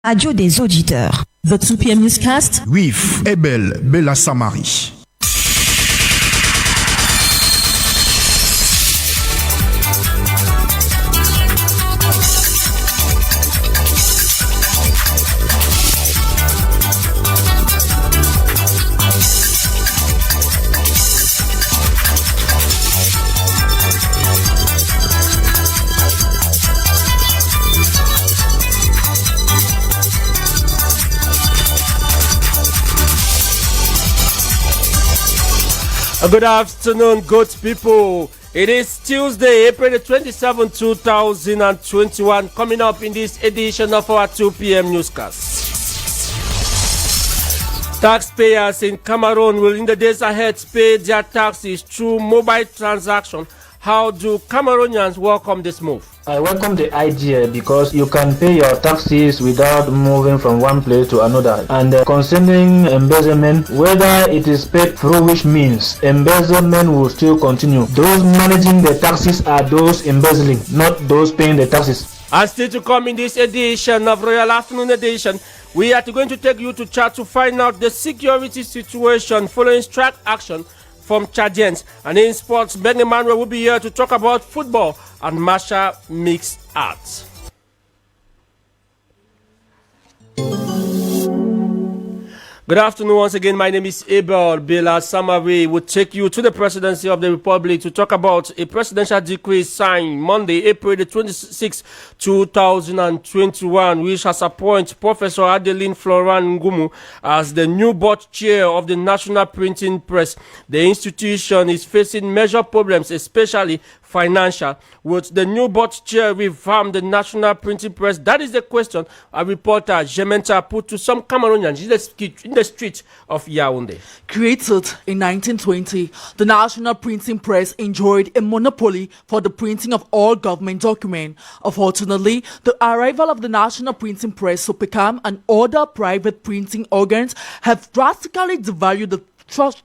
Radio des auditeurs. The 2 p.m. newscast with Abel, Bela Samari. Good afternoon, good people. It is Tuesday, April the 27th, 2021. Coming up in this edition of our 2 p.m. newscast. Taxpayers in Cameroon will in the days ahead pay their taxes through mobile transaction. How do Cameroonians welcome this move? I welcome the idea because you can pay your taxes without moving from one place to another. And concerning embezzlement, whether it is paid through which means, embezzlement will still continue. Those managing the taxes are those embezzling, not those paying the taxes. And still to come in this edition of Royal Afternoon Edition, we are going to take you to Chad to find out the security situation following strike action from Chadians. And in sports, Ben Emmanuel will be here to talk about football and martial mixed arts. Good afternoon once again. My name is Abel. Bela Samari will take you to the presidency of the Republic to talk about a presidential decree signed Monday, April the 26th, 2021, which has appointed Professor Adeline Florent Ngumu as the new board chair of the National Printing Press. The institution is facing major problems, especially financial. Would the new board chair reform the National Printing Press? That is the question a reporter Jementa put to some Cameroonians in the streets of Yaoundé. Created in 1920, the National Printing Press enjoyed a monopoly for the printing of all government documents. Unfortunately, the arrival of the National Printing Press to become an other private printing organs have drastically devalued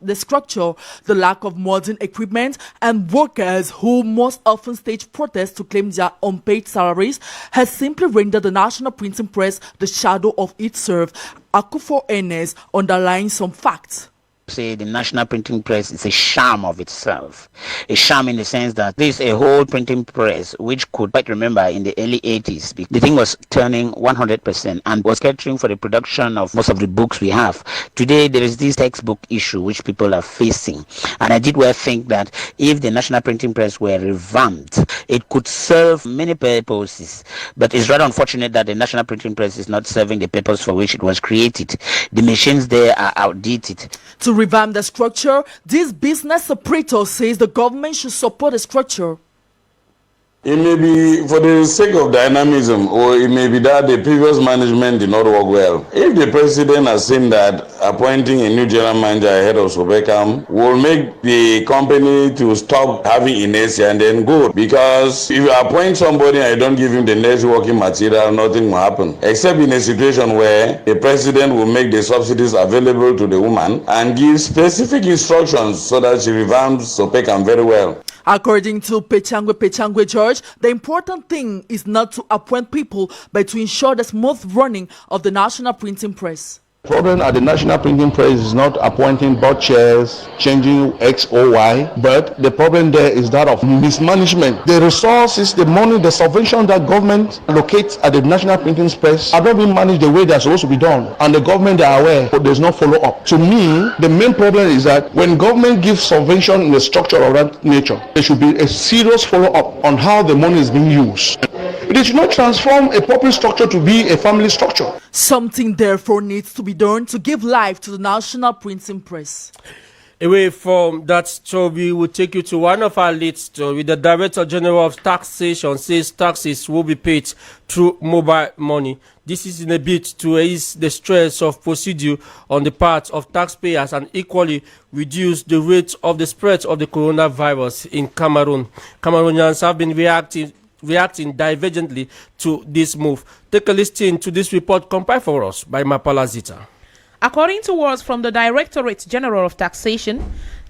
the structure, the lack of modern equipment, and workers who most often stage protests to claim their unpaid salaries has simply rendered the National Printing Press the shadow of itself. Akufo Enes underlines some facts. Say the National Printing Press is a sham of itself. A sham in the sense that there is a whole printing press which could quite remember in the early 80s. The thing was turning 100% and was catering for the production of most of the books we have. Today there is this textbook issue which people are facing. And I did well think that if the National Printing Press were revamped, it could serve many purposes. But it's rather unfortunate that the National Printing Press is not serving the purpose for which it was created. The machines there are outdated. To revamp the structure, this business operator says the government should support the structure. It may be for the sake of dynamism, or it may be that the previous management did not work well. If the president has seen that appointing a new general manager ahead of Sobekam will make the company to stop having inertia and then go. Because if you appoint somebody and you don't give him the next working material, nothing will happen. Except in a situation where the president will make the subsidies available to the woman and give specific instructions so that she revamps Sobekam very well. According to Pechangwe George, the important thing is not to appoint people, but to ensure the smooth running of the National Printing Press. The problem at the National Printing Press is not appointing board chairs, changing X or Y, but the problem there is that of mismanagement. The resources, the money, the subvention that government allocates at the National Printing Press are not being managed the way they're supposed to be done. And the government are aware, but there's no follow-up. To me, the main problem is that when government gives subvention in the structure of that nature, there should be a serious follow-up on how the money is being used. It should not transform a public structure to be a family structure. Something therefore needs to be done to give life to the National Printing Press. Away from that story, we will take you to one of our lead stories. The Director General of Taxation says taxes will be paid through mobile money. This is in a bid to ease the stress of procedure on the part of taxpayers and equally reduce the rate of the spread of the coronavirus in Cameroon. Cameroonians have been reacting divergently to this move. Take a listen to this report compiled for us by Mapala Zita. According to words from the Directorate General of Taxation,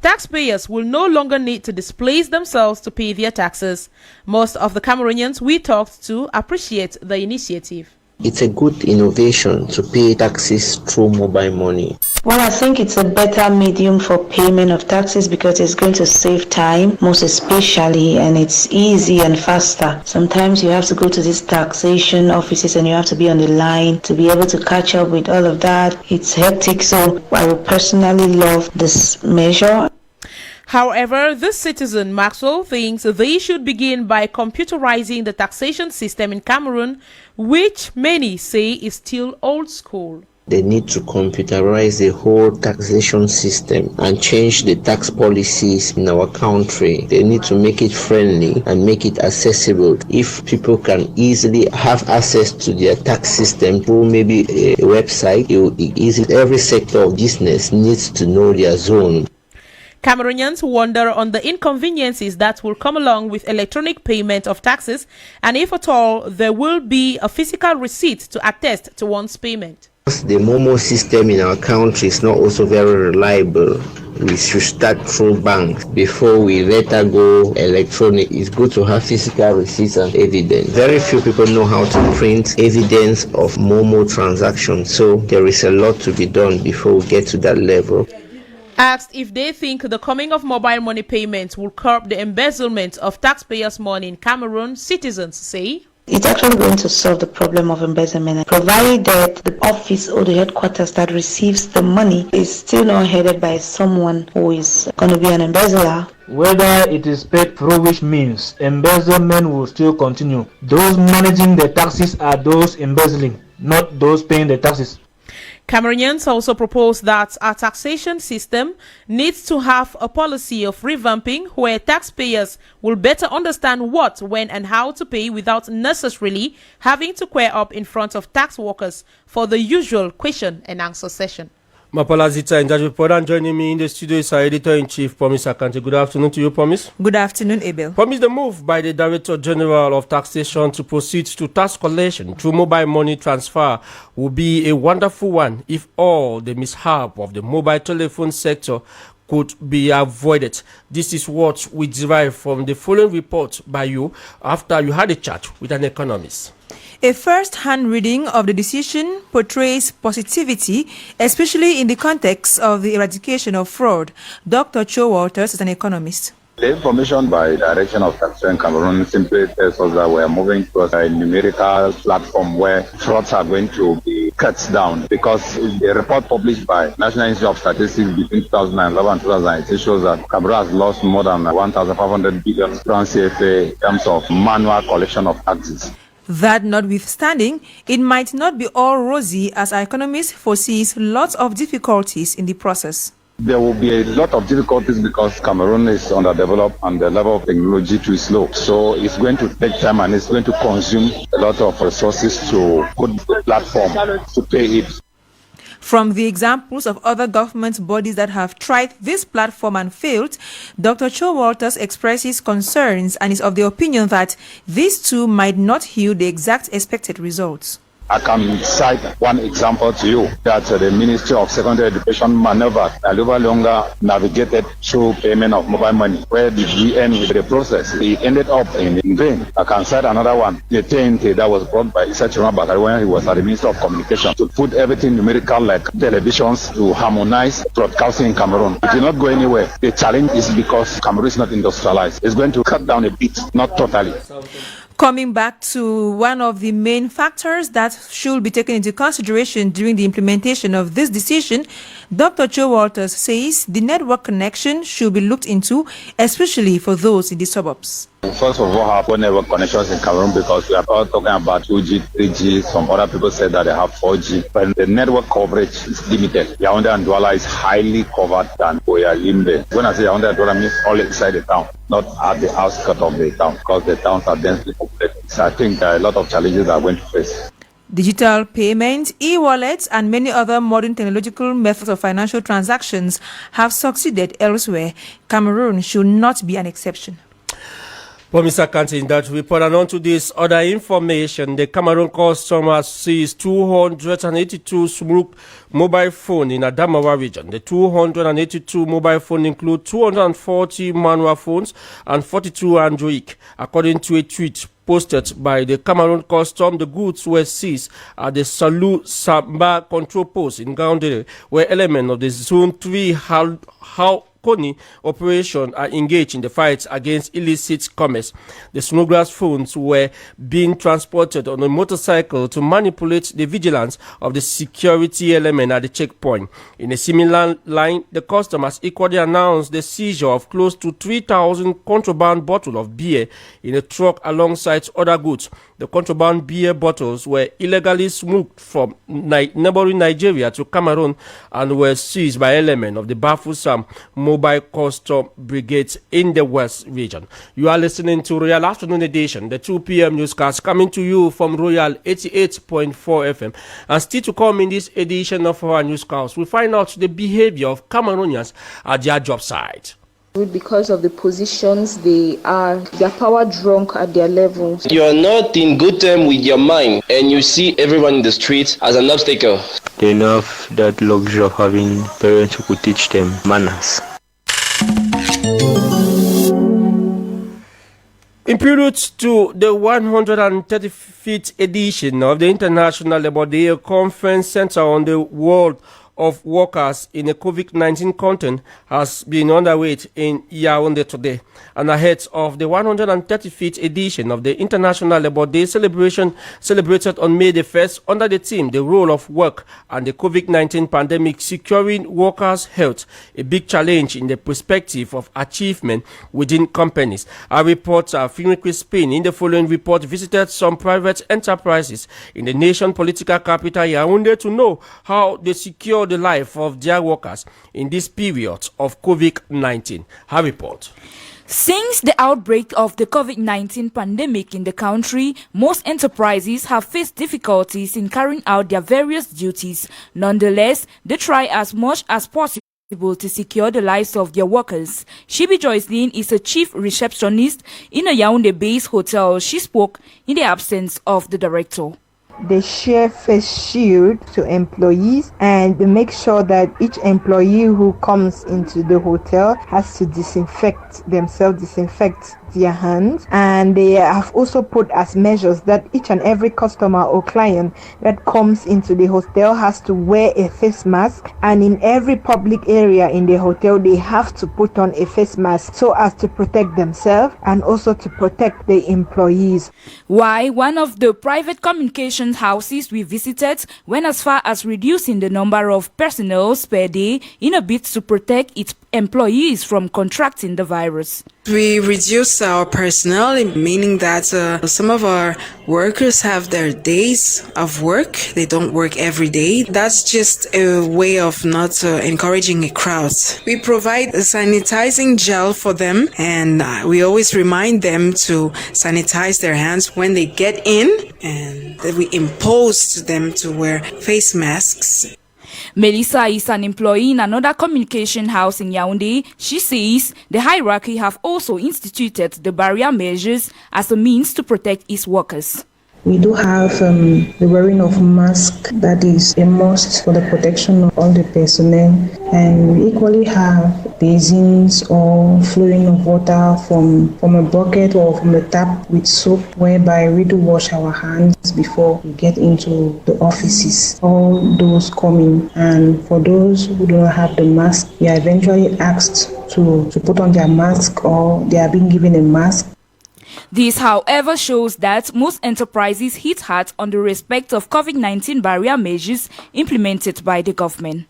taxpayers will no longer need to displace themselves to pay their taxes. Most of the Cameroonians we talked to appreciate the initiative. It's a good innovation to pay taxes through mobile money. Well, I think it's a better medium for payment of taxes because it's going to save time, most especially, and it's easy and faster. Sometimes you have to go to these taxation offices and you have to be on the line to be able to catch up with all of that. It's hectic, so I would personally love this measure. However, this citizen, Maxwell, thinks they should begin by computerizing the taxation system in Cameroon, which many say is still old school. They need to computerize the whole taxation system and change the tax policies in our country. They need to make it friendly and make it accessible. If people can easily have access to their tax system through maybe a website, it will be easy. Every sector of business needs to know their zone. Cameroonians wonder on the inconveniences that will come along with electronic payment of taxes, and if at all there will be a physical receipt to attest to one's payment. The Momo system in our country is not also very reliable. We should start through banks before we let her go electronic. It's good to have physical receipts and evidence. Very few people know how to print evidence of Momo transactions, so there is a lot to be done before we get to that level. Asked if they think the coming of mobile money payments will curb the embezzlement of taxpayers' money in Cameroon, citizens say it's actually going to solve the problem of embezzlement, provided that the office or the headquarters that receives the money is still not headed by someone who is going to be an embezzler. Whether it is paid through which means, embezzlement will still continue. Those managing the taxes are those embezzling, not those paying the taxes. Cameroonians also propose that our taxation system needs to have a policy of revamping where taxpayers will better understand what, when and how to pay without necessarily having to square up in front of tax workers for the usual question and answer session. Mapola Zita in that report, and joining me in the studio is our editor-in-chief, Promise Akante. Good afternoon to you, Promise. Good afternoon, Abel. Promise, the move by the Director General of Taxation to proceed to tax collection through mobile money transfer will be a wonderful one if all the mishap of the mobile telephone sector could be avoided. This is what we derive from the following report by you after you had a chat with an economist. A first-hand reading of the decision portrays positivity, especially in the context of the eradication of fraud. Dr. Cho Walters is an economist. The information by Direction of Taxation Cameroon simply tells us that we are moving towards a numerical platform where frauds are going to be cut down, because the report published by National Institute of Statistics between 2011 and 2018 shows that Cameroon has lost more than 1,500 billion francs CFA in terms of manual collection of taxes. That notwithstanding, it might not be all rosy, as our economist foresees lots of difficulties in the process. There will be a lot of difficulties because Cameroon is underdeveloped and the level of technology too slow. So it's going to take time and it's going to consume a lot of resources to put the platform to pay it. From the examples of other government bodies that have tried this platform and failed, Dr. Cho Walters expresses concerns and is of the opinion that these two might not yield the exact expected results. I can cite one example to you, that the Ministry of Secondary Education maneuvered a little longer navigated through payment of mobile money. Where did we end with the process? It ended up in vain. I can cite another one, the TNT that was brought by Issa Chiroma Bakari when he was at the Ministry of Communication to put everything numerical like televisions to harmonize broadcasting in Cameroon. It did not go anywhere. The challenge is because Cameroon is not industrialized. It's going to cut down a bit, not totally. Coming back to one of the main factors that should be taken into consideration during the implementation of this decision, Dr. Cho Walters says the network connection should be looked into, especially for those in the suburbs. First of all, have network connections in Cameroon because we are all talking about 2G, 3G. Some other people said that they have 4G, but the network coverage is limited. Yaoundé and Douala is highly covered than Oya-Limbe. When I say Yaoundé and Douala, I mean all inside the town, not at the outskirts of the town, because the towns are densely populated. So I think there are a lot of challenges that are going to face. Digital payments, e-wallets, and many other modern technological methods of financial transactions have succeeded elsewhere. Cameroon should not be an exception. Mr. Kanti, in that report, and on to this other information, the Cameroon Customs seized 282 smuggled mobile phones in Adamawa region. The 282 mobile phones include 240 manual phones and 42 Android, according to a tweet posted by the Cameroon Custom. The goods were seized at the Salu Samba control post in Gaundere, where elements of the Zone 3 Koni operation are engaged in the fight against illicit commerce. The smugglers' phones were being transported on a motorcycle to manipulate the vigilance of the security element at the checkpoint. In a similar line, the customers equally announced the seizure of close to 3,000 contraband bottles of beer in a truck alongside other goods. The contraband beer bottles were illegally smuggled from neighboring Nigeria to Cameroon and were seized by elements of the Bafusam Mobile Custom Brigade in the West region. You are listening to Royal Afternoon Edition, the 2 p.m. newscast coming to you from Royal 88.4 FM. And still to come in this edition of our newscast, we find out the behavior of Cameroonians at their job site. Because of the positions they are power drunk at their levels. You are not in good term with your mind and you see everyone in the streets as an obstacle. They don't have that luxury of having parents who could teach them manners. In prelude to the 135th edition of the International Labour Day, a conference centered on the world of workers in a COVID-19 content has been underway in Yaoundé today. And ahead of the 135th edition of the International Labour Day celebration celebrated on May the 1st under the theme The Role of Work and the COVID-19 Pandemic, Securing Workers' Health, a big challenge in the perspective of achievement within companies. Our reporter, Finri Crispin, in the following report, visited some private enterprises in the nation political capital Yaoundé to know how they secure the life of their workers in this period of COVID-19. Her report. Since the outbreak of the COVID-19 pandemic in the country, most enterprises have faced difficulties in carrying out their various duties. Nonetheless, they try as much as possible to secure the lives of their workers. Shibi Joycelyn is a chief receptionist in a Yaoundé-based hotel. She spoke in the absence of the director. They share face shield to employees and they make sure that each employee who comes into the hotel has to disinfect their hands, and they have also put as measures that each and every customer or client that comes into the hotel has to wear a face mask, and in every public area in the hotel they have to put on a face mask so as to protect themselves and also to protect the employees. Why one of the private communications houses we visited went as far as reducing the number of personnel per day in a bid to protect its employees from contracting the virus. We reduce our personnel, meaning that some of our workers have their days of work. They don't work every day. That's just a way of not encouraging a crowd. We provide a sanitizing gel for them, and we always remind them to sanitize their hands when they get in, and that we impose them to wear face masks. Melissa is an employee in another communication house in Yaoundé. She says the hierarchy have also instituted the barrier measures as a means to protect its workers. We do have the wearing of masks, that is a must for the protection of all the personnel, and we equally have basins or flowing of water from a bucket or from the tap with soap, whereby we do wash our hands before we get into the offices. All those coming, and for those who do not have the mask, they are eventually asked to put on their mask, or they are being given a mask. This, however, shows that most enterprises hit hard on the respect of COVID-19 barrier measures implemented by the government.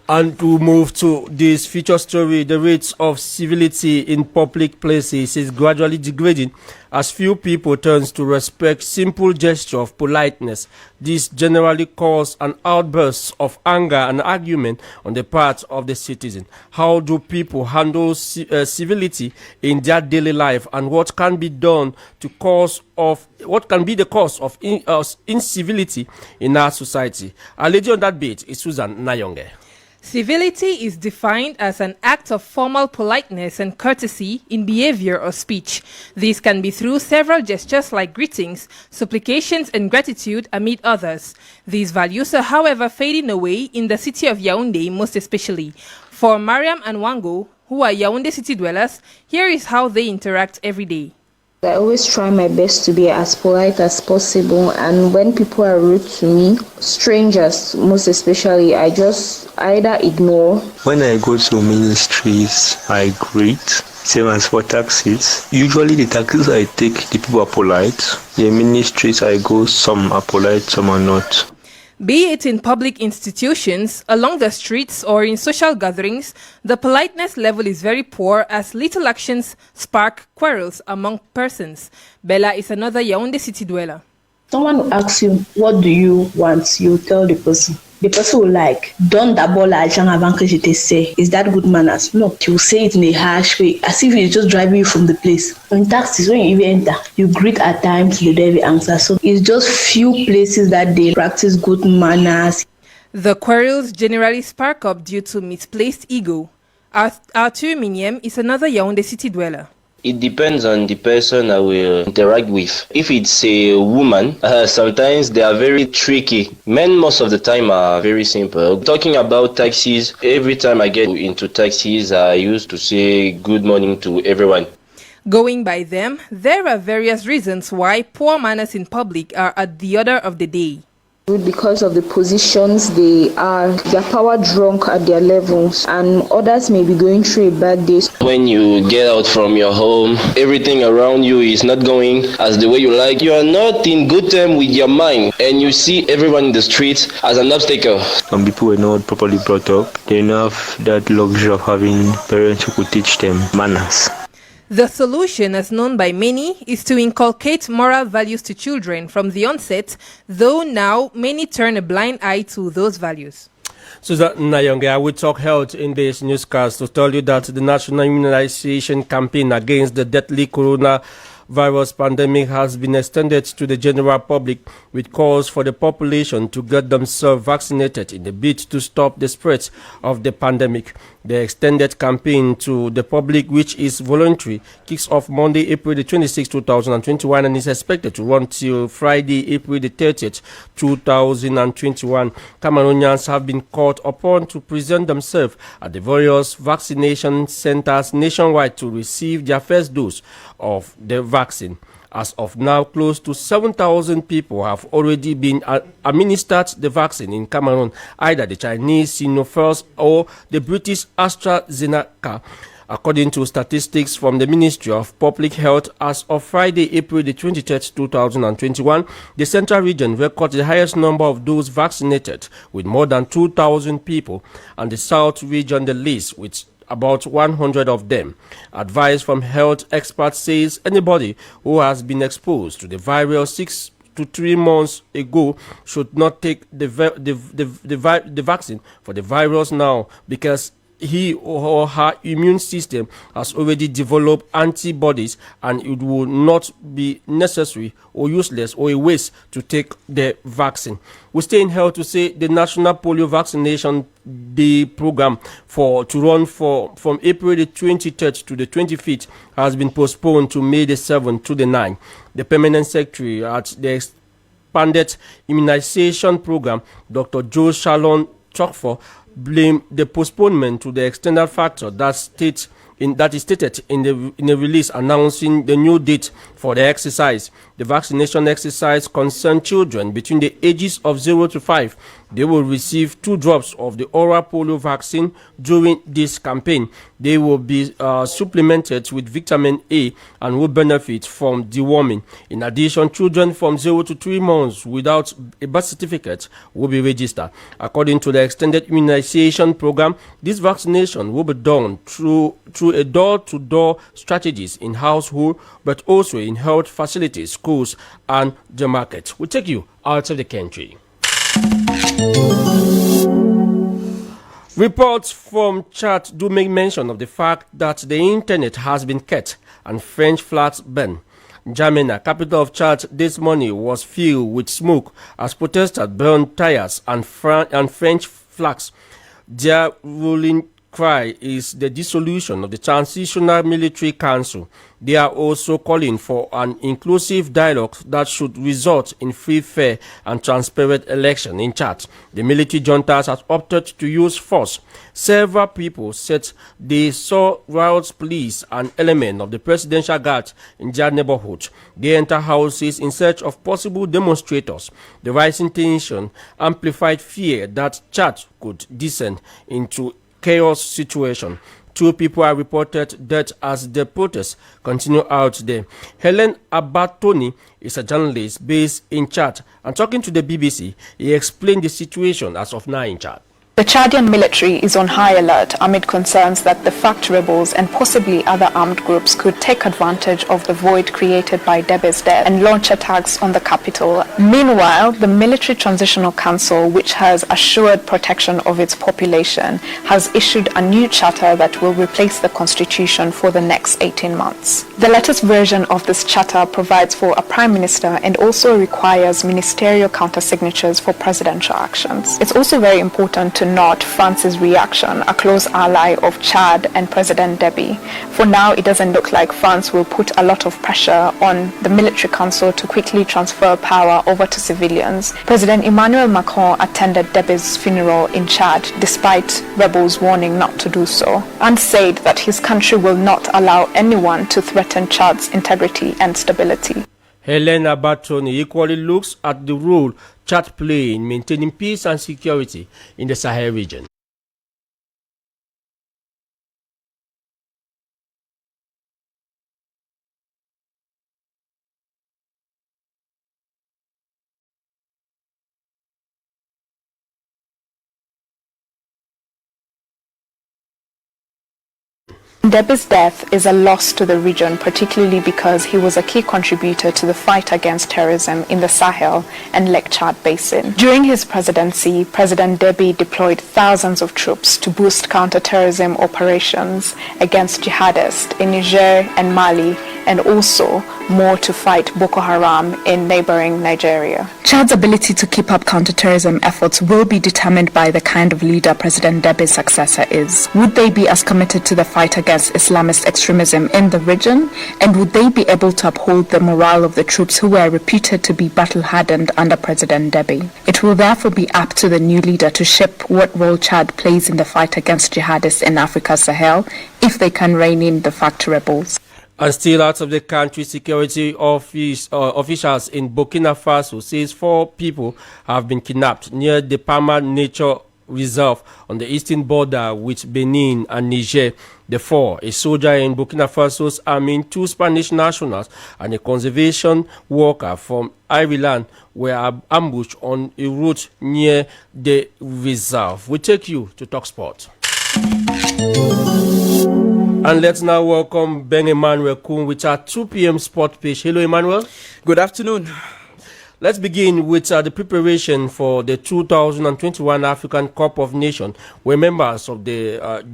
And to move to this feature story, the rates of civility in public places is gradually degrading as few people turn to respect simple gesture of politeness. This generally causes an outburst of anger and argument on the part of the citizen. How do people handle civility in their daily life, and what can be done to what can be the cause of incivility in our society? Our lady on that bit is Susan Nayonge. Civility is defined as an act of formal politeness and courtesy in behavior or speech. This can be through several gestures like greetings, supplications, and gratitude, amid others. These values are, however, fading away in the city of Yaoundé, most especially. For Mariam and Wango, who are Yaoundé city dwellers, here is how they interact every day. I always try my best to be as polite as possible, and when people are rude to me, strangers most especially, I just either ignore. When I go to ministries, I greet. Same as for taxis. Usually the taxis I take, the people are polite. The ministries I go, some are polite, some are not. Be it in public institutions, along the streets, or in social gatherings, the politeness level is very poor as little actions spark quarrels among persons. Bela is another Yaoundé city dweller. Someone will ask you, what do you want? You tell the person. The person will like, don't d'abord l'argent avant que je te sais. Is that good manners? No. He will say it in a harsh way, as if he's just driving you from the place. In taxis, when you even enter, you greet at times, you don't even answer. So it's just few places that they practice good manners. The quarrels generally spark up due to misplaced ego. Arthur Miniem is another Yaoundé city dweller. It depends on the person I will interact with. If it's a woman, sometimes they are very tricky. Men most of the time are very simple. Talking about taxis, every time I get into taxis, I used to say good morning to everyone. Going by them, there are various reasons why poor manners in public are at the order of the day. Because of the positions they are power drunk at their levels, and others may be going through a bad day. When you get out from your home, everything around you is not going as the way you like. You are not in good term with your mind, and you see everyone in the streets as an obstacle. Some people were not properly brought up. They don't have that luxury of having parents who could teach them manners. The solution, as known by many, is to inculcate moral values to children from the onset, though now many turn a blind eye to those values. Susan Nayonge, I will talk health in this newscast to tell you that the national immunization campaign against the deadly coronavirus pandemic has been extended to the general public, with calls for the population to get themselves vaccinated in the bid to stop the spread of the pandemic. The extended campaign to the public, which is voluntary, kicks off Monday, April the 26th, 2021 and is expected to run till Friday, April the 30th, 2021. Cameroonians have been called upon to present themselves at the various vaccination centers nationwide to receive their first dose of the vaccine. As of now, close to 7,000 people have already been administered the vaccine in Cameroon, either the Chinese Sinopharm or the British AstraZeneca. According to statistics from the Ministry of Public Health, as of Friday, April the 23rd, 2021, the Central Region recorded the highest number of those vaccinated, with more than 2,000 people, and the South Region the least, with about 100 of them. Advice from health experts says anybody who has been exposed to the virus 6 to 3 months ago should not take the vaccine for the virus now, because he or her immune system has already developed antibodies, and it will not be necessary or useless or a waste to take the vaccine. We stay in health to say the National Polio Vaccination Day program to run from April the 23rd to the 25th has been postponed to May the 7th to the 9th. The permanent secretary at the expanded immunization program, Dr. Joe Shalon Chokfor, blame the postponement to the external factor that is stated in the release announcing the new date for the exercise. The vaccination exercise concerns children between the ages of 0 to 5. They will receive 2 drops of the oral polio vaccine during this campaign. They will be supplemented with vitamin A and will benefit from deworming. In addition, children from 0 to 3 months without a birth certificate will be registered. According to the extended immunization program, this vaccination will be done through a door-to-door strategies in household, but also in health facilities, schools, and the market. We'll take you out of the country. Reports from Chad do make mention of the fact that the internet has been cut and French flags burned. N'Djamena, capital of Chad, this morning was filled with smoke as protesters burned tires and French flags. Their ruling cry is the dissolution of the Transitional Military Council. They are also calling for an inclusive dialogue that should result in free, fair and transparent election in Chad. The military juntas has opted to use force. Several people said they saw riots police and element of the presidential guard in their neighborhood. They enter houses in search of possible demonstrators. The rising tension amplified fear that Chad could descend into chaos situation. 2 people are reported dead as the protests continue out there. Helen Abatoni is a journalist based in Chad, and talking to the BBC, he explained the situation as of now in Chad. The Chadian military is on high alert amid concerns that the FACT rebels and possibly other armed groups could take advantage of the void created by Debe's death and launch attacks on the capital. Meanwhile, the Military Transitional Council, which has assured protection of its population, has issued a new charter that will replace the constitution for the next 18 months. The latest version of this charter provides for a prime minister and also requires ministerial countersignatures for presidential actions. It's also very important to note France's reaction, a close ally of Chad and President Deby. For now, it doesn't look like France will put a lot of pressure on the military council to quickly transfer power over to civilians. President Emmanuel Macron attended Deby's funeral in Chad, despite rebels warning not to do so, and said that his country will not allow anyone to threaten Chad's integrity and stability. Helena Batoni equally looks at the role Chad play in maintaining peace and security in the Sahel region. Deby's death is a loss to the region, particularly because he was a key contributor to the fight against terrorism in the Sahel and Lake Chad Basin. During his presidency, President Deby deployed thousands of troops to boost counter-terrorism operations against jihadists in Niger and Mali, and also more to fight Boko Haram in neighboring Nigeria. Chad's ability to keep up counter-terrorism efforts will be determined by the kind of leader President Deby's successor is. Would they be as committed to the fight against Islamist extremism in the region? And would they be able to uphold the morale of the troops who were reputed to be battle-hardened under President Deby? It will therefore be up to the new leader to shape what role Chad plays in the fight against jihadists in Africa's Sahel, if they can rein in the FACT rebels. And still out of the country, security officials in Burkina Faso says 4 people have been kidnapped near the Palma Nature Reserve on the eastern border with Benin and Niger. The 4, a soldier in Burkina Faso's army, 2 Spanish nationals, and a conservation worker from Ireland were ambushed on a route near the reserve. We take you to Talk Sport. And let's now welcome Ben Emmanuel Kuhn with our 2 p.m. sport page. Hello, Emmanuel. Good afternoon. Let's begin with the preparation for the 2021 African Cup of Nations, where members of the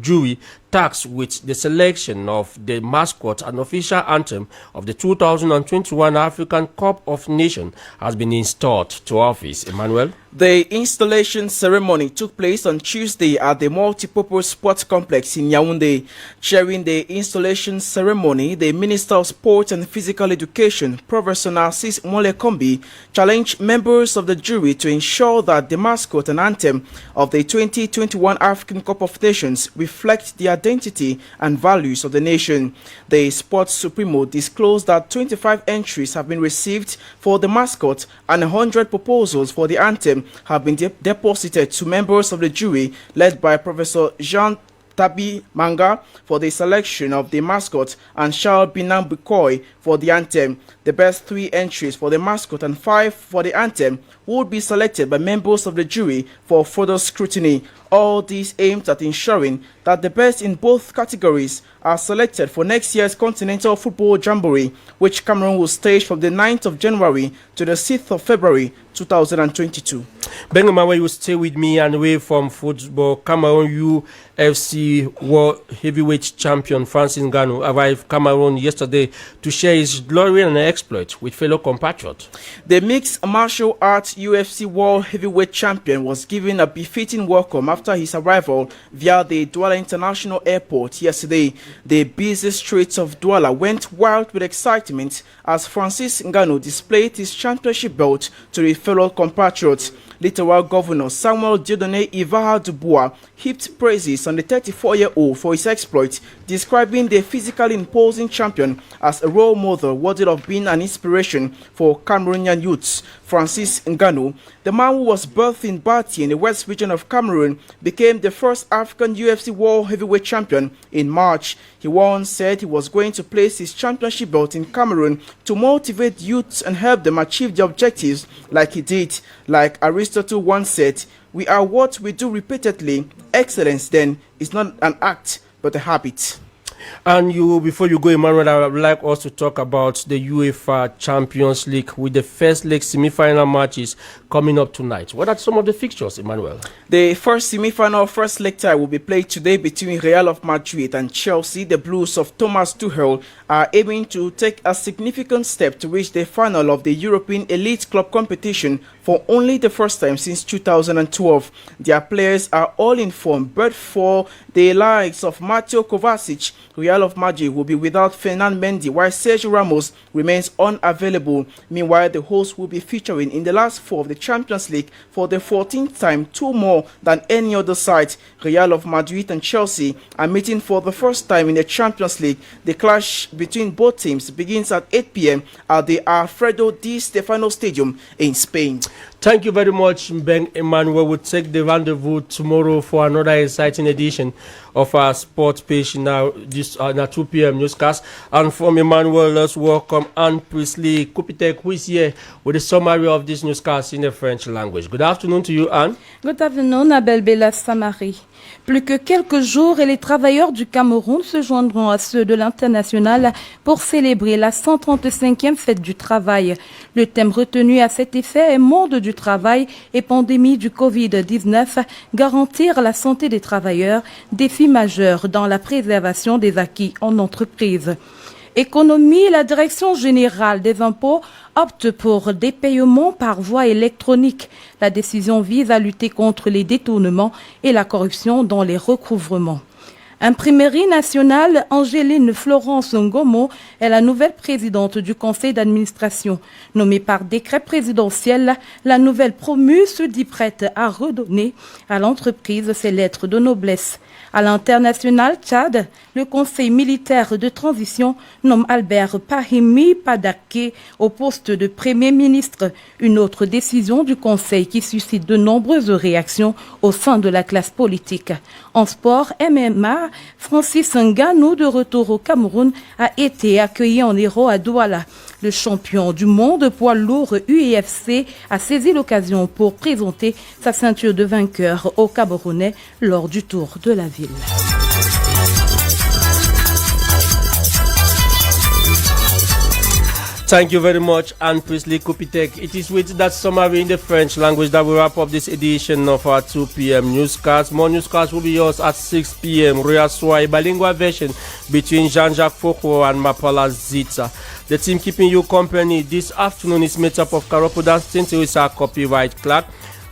jury tasked with the selection of the mascot and official anthem of the 2021 African Cup of Nations has been installed to office. Emmanuel? The installation ceremony took place on Tuesday at the multipurpose sports complex in Yaoundé. Chairing the installation ceremony, the Minister of Sport and Physical Education, Professor Narcisse Molekombi, challenged members of the jury to ensure that the mascot and anthem of the 2021 African Cup of Nations reflect the identity and values of the nation. The Sports Supremo disclosed that 25 entries have been received for the mascot and 100 proposals for the anthem have been deposited to members of the jury led by Professor Jean Tabi Manga for the selection of the mascot and Charles Binan Bukoy for the anthem. The best 3 entries for the mascot and 5 for the anthem would be selected by members of the jury for further scrutiny. All these aimed at ensuring that the best in both categories are selected for next year's Continental Football Jamboree, which Cameroon will stage from the 9th of January to the 6th of February 2022. Benjamin, you stay with me and away from football. Cameroon UFC World Heavyweight Champion Francis Ngannou arrived Cameroon yesterday to share his glory and exploit with fellow compatriots. The mixed martial arts UFC World Heavyweight Champion was given a befitting welcome after his arrival via the Douala International Airport yesterday. The busy streets of Douala went wild with excitement as Francis Ngannou displayed his championship belt to his fellow compatriots. Littoral Governor Samuel Dieudonné Ivaha Dubois heaped praises on the 34-year-old for his exploit, describing the physically imposing champion as a role model worthy of being an inspiration for Cameroonian youths. Francis Ngannou, the man who was birthed in Bati in the west region of Cameroon, became the first African UFC World Heavyweight Champion in March. He once said he was going to place his championship belt in Cameroon to motivate youths and help them achieve their objectives like he did. Like Aristotle once said, "We are what we do repeatedly. Excellence then is not an act but a habit." And before you go, Emmanuel, I would like us to talk about the UEFA Champions League with the first leg semi-final matches coming up tonight. What are some of the fixtures, Emmanuel? The first semi-final first leg tie will be played today between Real of Madrid and Chelsea. The Blues of Thomas Tuchel are aiming to take a significant step to reach the final of the European Elite Club competition for only the first time since 2012. Their players are all in form, but for the likes of Mateo Kovacic, Real of Madrid will be without Fernand Mendy, while Sergio Ramos remains unavailable. Meanwhile, the hosts will be featuring in the last four of the Champions League for the 14th time, two more than any other side. Real of Madrid and Chelsea are meeting for the first time in the Champions League. The clash between both teams begins at 8 p.m. at the Alfredo Di Stefano Stadium in Spain. Thank you very much, Ben Emmanuel. We'll take the rendezvous tomorrow for another exciting edition of our sports page now, this 2 p.m. newscast. And from Emmanuel, let's welcome Anne Priestley Kupitek, who is here with a summary of this newscast in the French language. Good afternoon to you, Anne. Good afternoon, Abel, Bela Samari. Plus que quelques jours et les travailleurs du Cameroun se joindront à ceux de l'international pour célébrer la 135e fête du travail. Le thème retenu à cet effet est monde du travail et pandémie du Covid-19, garantir la santé des travailleurs, défi majeur dans la préservation des acquis en entreprise. Économie, la Direction générale des impôts opte pour des paiements par voie électronique. La décision vise à lutter contre les détournements et la corruption dans les recouvrements. Imprimerie nationale, Angéline Florence Ngomo est la nouvelle présidente du conseil d'administration. Nommée par décret présidentiel, la nouvelle promue se dit prête à redonner à l'entreprise ses lettres de noblesse. À l'international Tchad, le conseil militaire de transition nomme Albert Pahimi Padake au poste de Premier ministre. Une autre décision du conseil qui suscite de nombreuses réactions au sein de la classe politique. En sport, MMA, Francis Ngannou, de retour au Cameroun, a été accueilli en héros à Douala. Le champion du monde poids lourd UFC a saisi l'occasion pour présenter sa ceinture de vainqueur aux Camerounais lors du Tour de la ville. Thank you very much, Anne Priestley Kupitek. It is with that summary in the French language that we wrap up this edition of our 2 p.m. newscast. More newscasts will be yours at 6 p.m. Royal Swai, bilingual version between Jean-Jacques Foucault and Mapala Zita. The team keeping you company this afternoon is made up of Karopodan Stinto is our copyright clerk.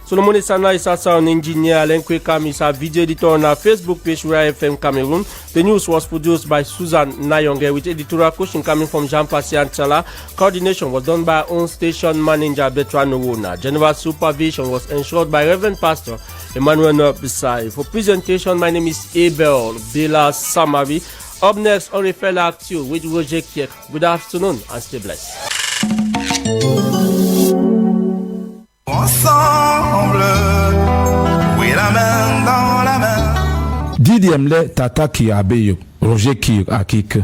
Solomon Sana is our sound engineer. Lenkwe Kam is our video editor on our Facebook page, Royal FM Cameroon. The news was produced by Susan Nayonge with editorial coaching coming from Jean-Pascal Antala. Coordination was done by our own station manager, Bertrand Owona. General supervision was ensured by Reverend Pastor Emmanuel Bisai. For presentation, my name is Abel Bela Samari. Up next, on Refel Actu with Roger Kiek. Good afternoon and stay blessed. Ensemble, oui, la main dans la main. Didier Mle Tata Ki Abeyo, Roger Kiek Akik.